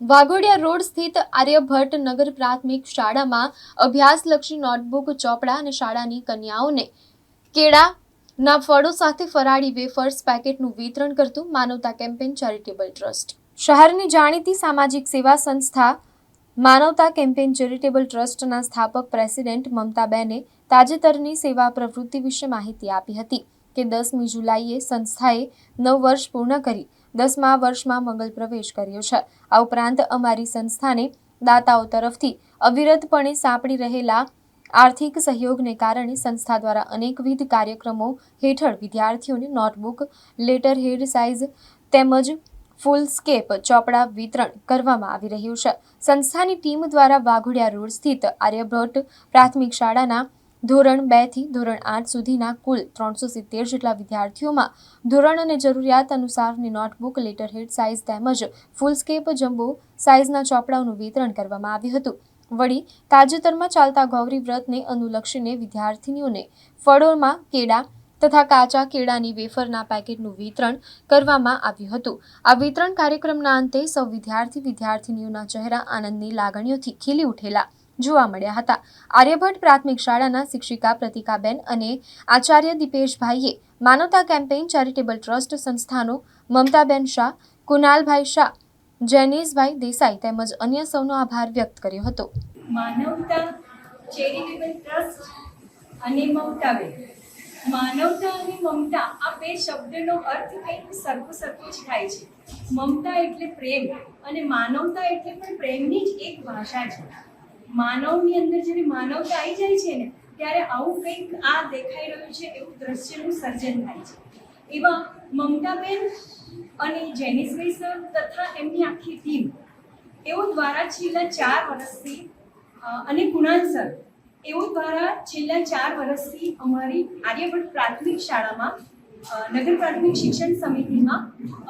Waghodia road સ્થિત આર્યભટ્ટ નગર પ્રાથમિક શાળામાં અભ્યાસલક્ષી નોટબુક, ચોપડા અને શાળાની કન્યાઓને કેળાના ફળો સાથે ફરાળી વેફર્સ પેકેટનું વિતરણ કરતું માનવતા કેમ્પેન ચેરિટેબલ ટ્રસ્ટ. શહેરની જાણીતી સામાજિક સેવા સંસ્થા માનવતા કેમ્પેન ચેરિટેબલ ટ્રસ્ટના સ્થાપક પ્રેસિડેન્ટ મમતાબેને તાજેતરની સેવા પ્રવૃત્તિ વિશે માહિતી આપી હતી કે 10મી જુલાઈએ સંસ્થાએ 9 વર્ષ પૂર્ણ કરી 10મા વર્ષમાં મંગલ પ્રવેશ કર્યો છે. આ ઉપરાંત અમારી સંસ્થાને દાતાઓ તરફથી અવિરતપણે સાંપડી રહેલા આર્થિક સહયોગને કારણે સંસ્થા દ્વારા અનેકવિધ કાર્યક્રમો હેઠળ વિદ્યાર્થીઓને નોટબુક, લેટર હેડ સાઇઝ તેમજ ફૂલસ્કેપ ચોપડા વિતરણ કરવામાં આવી રહ્યું છે. સંસ્થાની ટીમ દ્વારા વાઘોડિયા રોડ સ્થિત આર્યભટ્ટ પ્રાથમિક શાળાના ધોરણ 2 થી ધોરણ 8 સુધીના કુલ 370 જેટલા વિદ્યાર્થીઓમાં ધોરણ અને જરૂરિયાત અનુસારની નોટબુક, લેટર હેડ સાઇઝ તેમજ ફૂલસ્કેપ જમ્બો સાઇઝના ચોપડાઓનું વિતરણ કરવામાં આવ્યું હતું. વળી તાજેતરમાં ચાલતા ગૌરી વ્રતને અનુલક્ષીને વિદ્યાર્થીનીઓને ફળોમાં કેળા તથા કાચા કેળાની વેફરના પેકેટનું વિતરણ કરવામાં આવ્યું હતું. આ વિતરણ કાર્યક્રમના અંતે સૌ વિદ્યાર્થીનીઓના ચહેરા આનંદની લાગણીઓથી ખીલી ઉઠેલા જોવા મળ્યા હતા. આર્યભટ્ટ પ્રાથમિક શાળાના શિક્ષિકા પ્રતિકાબેન અને આચાર્ય દીપેશભાઈએ માનવતા કેમ્પેન ચેરિટેબલ ટ્રસ્ટ સંસ્થાનો મમતાબેન શાહ, કુનાલભાઈ શાહ, જેનિશભાઈ દેસાઈ તેમજ અન્ય સૌનો આભાર વ્યક્ત કર્યો હતો. માનવતા ચેરિટેબલ ટ્રસ્ટ અને મમતાબેન, માનવતા અને મમતા આ બે શબ્દનો અર્થ કંઈક સરખો જ થાય છે. મમતા એટલે પ્રેમ અને માનવતા એટલે પણ પ્રેમની જ એક ભાષા છે. માનવની અંદર જ્યારે માનવતા આવી જાય છે ને ત્યારે આવું કંઈક આ દેખાઈ રહ્યું છે એવું દ્રશ્યનું સર્જન થાય છે. એવા મમતાબેન અને જેનિશભાઈ સર તથા એમની આખી ટીમ એઓ દ્વારા છેલ્લા 4 વર્ષથી અને કુણાલ સર એઓ દ્વારા છેલ્લા 4 વર્ષથી અમારી આર્યભટ્ટ પ્રાથમિક શાળામાં નગર પ્રાથમિક શિક્ષણ સમિતિમાં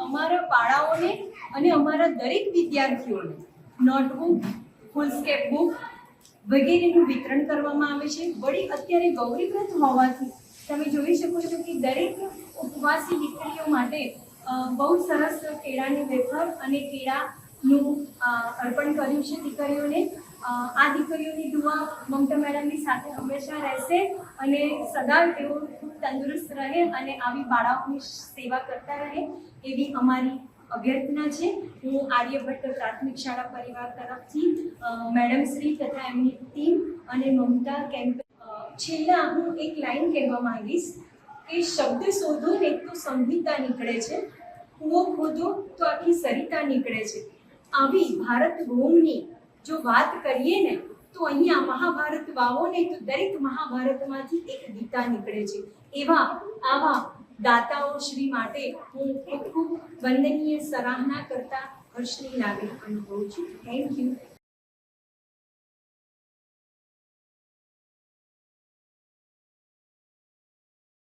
અમારા બાળાઓને અને અમારા દરેક વિદ્યાર્થીઓને નોટબુક, ફૂલસ્કેપ બુક વગેરેનું વિતરણ કરવામાં આવે છે. વળી અત્યારે ગૌરી વ્રત હોવાથી તમે જોઈ શકો છો કે દરેક ઉપવાસી દીકરીઓ માટે બહુ સરસ કેળાની વેફર અને કેળાનું અર્પણ કર્યું છે દીકરીઓને. આ દીકરીઓની દુઆ મમતા મેડમની સાથે હંમેશા રહેશે અને સદા તેઓ ખૂબ તંદુરસ્ત રહે અને આવી બાળાઓની સેવા કરતા રહે એવી અમારી અભ્યર્થના છે. હું આર્યભટ્ટ પ્રાથમિક શાળા પરિવાર તરફથી મેડમ શ્રી તથા એમની ટીમ અને મમતા કેમ્પ છેલ્લા હું એક લાઈન કહેવા માંગીશ કે શબ્દ શોધો ને તો સંહિતા નીકળે છે, કૂવો ખોદો તો આખી સરિતા નીકળે છે. આવી ભારત ભૂમિની જો વાત કરીએ ને તો અહીંયા મહાભારત વાવો ને તો દરેક મહાભારતમાંથી એક ગીતા નીકળે છે. આવા દાતાઓ શ્રી માટે હું ખૂબ વંદનીય સરાહના કરતા હર્ષની લાગણી અનુભવું છું. Thank you.